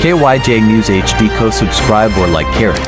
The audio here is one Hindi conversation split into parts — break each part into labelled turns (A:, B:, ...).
A: KYJ News HD को subscribe और like करें।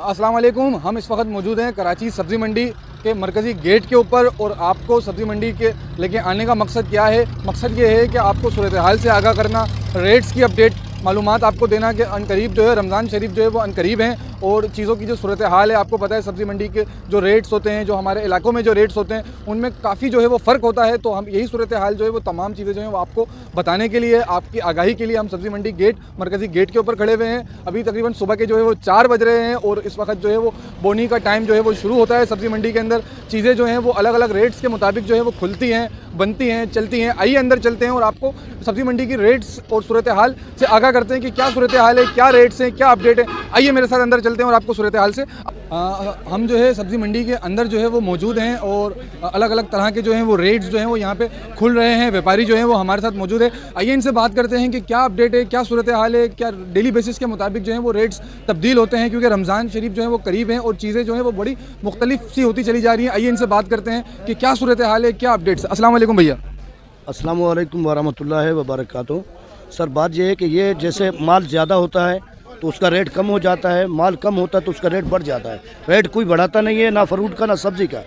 B: अस्सलाम वालेकुम। हम इस वक्त मौजूद हैं कराची सब्ज़ी मंडी के मरकज़ी गेट के ऊपर और आपको सब्ज़ी मंडी के लेके आने का मकसद क्या है? मकसद ये है कि आपको सूरत हाल से आगाह करना, रेट्स की अपडेट मालूमात आपको देना कि अनकरीब जो है रमज़ान शरीफ जो है वो अनकरीब हैं और चीज़ों की जो सूरत हाल है आपको पता है सब्ज़ी मंडी के जो रेट्स होते हैं, जो हमारे इलाकों में जो रेट्स होते हैं उनमें काफ़ी जो है वो फ़र्क होता है। तो हम यही सूरत हाल जो है वो तमाम चीज़ें जो हैं वो आपको बताने के लिए, आपकी आगाही के लिए हम सब्ज़ी मंडी गेट मरकज़ी गेट के ऊपर खड़े हुए हैं। अभी तकरीबन सुबह के जो है वो 4 बज रहे हैं और इस वक्त जो है वो बोनी का टाइम जो है वो शुरू होता है। सब्ज़ी मंडी के अंदर चीज़ें जो हैं वो अलग अलग रेट्स के मुताबिक जो है वो खुलती हैं, बनती हैं, चलती हैं। आइए अंदर चलते हैं और आपको सब्ज़ी मंडी की रेट्स और सूरत हाल से आगाह करते हैं कि क्या सूरत हाल है, क्या रेट्स हैं, क्या अपडेट है। आइए मेरे साथ अंदर चलते हैं और आपको सूरत हाल से हम जो है सब्ज़ी मंडी के अंदर जो है वो मौजूद हैं और अलग अलग तरह के जो हैं वो रेट्स जो हैं वो यहाँ पे खुल रहे हैं। व्यापारी जो हैं वो हमारे साथ मौजूद है। आइए इनसे बात करते हैं कि क्या अपडेट है, क्या सूरत हाल है, क्या डेली बेसिस के मुताबिक जो है वो रेट्स तब्दील होते हैं क्योंकि रमज़ान शरीफ जो है वो करीब हैं और चीज़ें जो हैं वो बड़ी मुख्तलिफ सी होती चली जा रही हैं। आइए इनसे बात करते हैं कि क्या सूरत हाल है, क्या अपडेट्स। अस्सलाम वालेकुम भैया।
C: अस्सलाम वालेकुम वरहमतुल्लाहि वबरकातुहू। सर बात यह है कि ये जैसे माल ज़्यादा होता है तो उसका रेट कम हो जाता है, माल कम होता है तो उसका रेट बढ़ जाता है। रेट कोई बढ़ाता नहीं है, ना फ्रूट का ना सब्ज़ी का।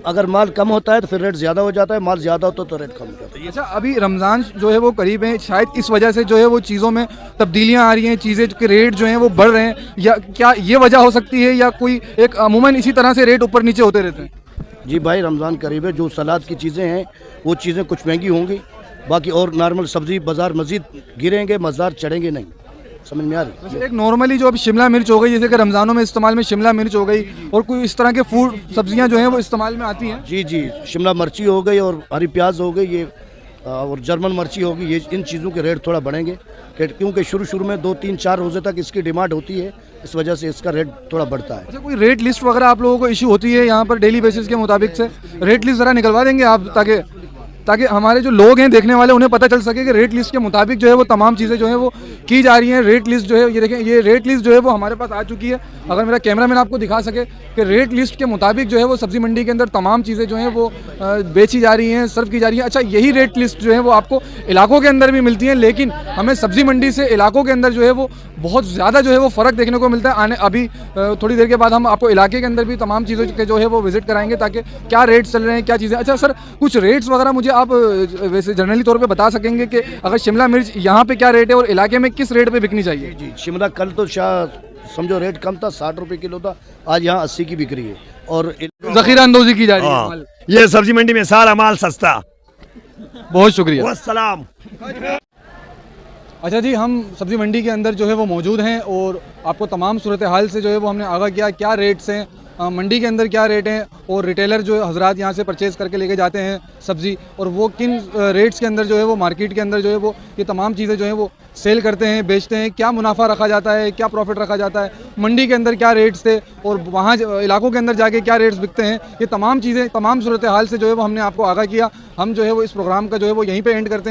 C: अगर माल कम होता है तो फिर रेट ज़्यादा हो जाता है, माल ज़्यादा होता है तो रेट कम हो जाता है।
B: अच्छा, अभी रमज़ान जो है वो करीब है, शायद इस वजह से जो है वो चीज़ों में तब्दीलियां आ रही हैं, चीज़ें के रेट जो हैं वो बढ़ रहे हैं, या क्या ये वजह हो सकती है या कोई एक अमूमन इसी तरह से रेट ऊपर नीचे होते रहते हैं?
C: जी भाई, रमज़ान करीब है, जो सलाद की चीज़ें हैं वो चीज़ें कुछ महंगी होंगी, बाकी और नॉर्मल सब्ज़ी बाज़ार मज़ीद गिरेंगे, बाज़ार चढ़ेंगे नहीं। समझ में आ रही है?
B: एक नॉर्मली जो अब शिमला मिर्च हो गई, जैसे कि रमज़ानों में इस्तेमाल में शिमला मिर्च हो गई और कोई इस तरह के फूड सब्जियां जो हैं वो इस्तेमाल में आती हैं।
C: जी जी, शिमला मिर्ची हो गई और हरी प्याज हो गई, ये और जर्मन मिर्ची होगी, ये इन चीज़ों के रेट थोड़ा बढ़ेंगे क्योंकि शुरू में 2 3 4 रोज़े तक इसकी डिमांड होती है, इस वजह से इसका रेट थोड़ा बढ़ता है।
B: अच्छा, कोई रेट लिस्ट वगैरह आप लोगों को इशू होती है यहाँ पर डेली बेसिस के मुताबिक से? रेट लिस्ट ज़रा निकलवा देंगे आप ताकि हमारे जो लोग हैं देखने वाले उन्हें पता चल सके कि रेट लिस्ट के मुताबिक जो है वो तमाम चीज़ें जो है वो की जा रही हैं। रेट लिस्ट जो है ये देखें, ये रेट लिस्ट जो है वो हमारे पास आ चुकी है। अगर मेरा कैमरामैन आपको दिखा सके कि रेट लिस्ट के मुताबिक जो है वो सब्ज़ी मंडी के अंदर तमाम चीज़ें जो हैं वो बेची जा रही हैं, सर्व की जा रही हैं। अच्छा, यही रेट लिस्ट जो है वो आपको इलाकों के अंदर भी मिलती है, लेकिन हमें सब्ज़ी मंडी से इलाकों के अंदर जो है वो बहुत ज़्यादा जो है वो फ़र्क देखने को मिलता है। अभी थोड़ी देर के बाद हम आपको इलाके के अंदर भी तमाम चीज़ों के जो है वो विज़िट कराएंगे ताकि क्या रेट्स चल रहे हैं, क्या चीज़ें। अच्छा सर, कुछ रेट्स वगैरह मुझे आप वैसे जनरली तौर पे बता सकेंगे कि अगर शिमला मिर्च यहाँ पे क्या रेट है और इलाके में किस रेट पे बिकनी चाहिए?
C: जी, शिमला कल तो समझो रेट कम था, 60 रुपये किलो था, आज यहाँ 80 की बिक रही है और
B: ज़ख़ीरा अंदोज़ी की जा रही है।
D: ये सब्जी मंडी में सारा माल सस्ता।
B: बहुत शुक्रिया।
D: वस्सलाम।
B: अच्छा जी, हम सब्ज़ी मंडी के अंदर जो है वो मौजूद हैं और आपको तमाम सूरत हाल से जो है वो हमने आगाह किया, क्या रेट्स हैं मंडी के अंदर, क्या रेट हैं और रिटेलर जो हजरात यहाँ से परचेज़ करके लेके जाते हैं सब्ज़ी, और वो किन रेट्स के अंदर जो है वो मार्केट के अंदर जो है वो ये तमाम चीज़ें जो है वो सेल करते हैं, बेचते हैं। क्या मुनाफा रखा जाता है, क्या प्रॉफिट रखा जाता है, मंडी के अंदर क्या रेट्स थे और वहाँ इलाकों के अंदर जाके क्या रेट्स बिकते हैं, ये तमाम चीज़ें तमाम सूरत हाल से जो है वो हमने आपको आगाह किया। हम जो है वो इस प्रोग्राम का जो है वो यहीं पर एंड करते हैं।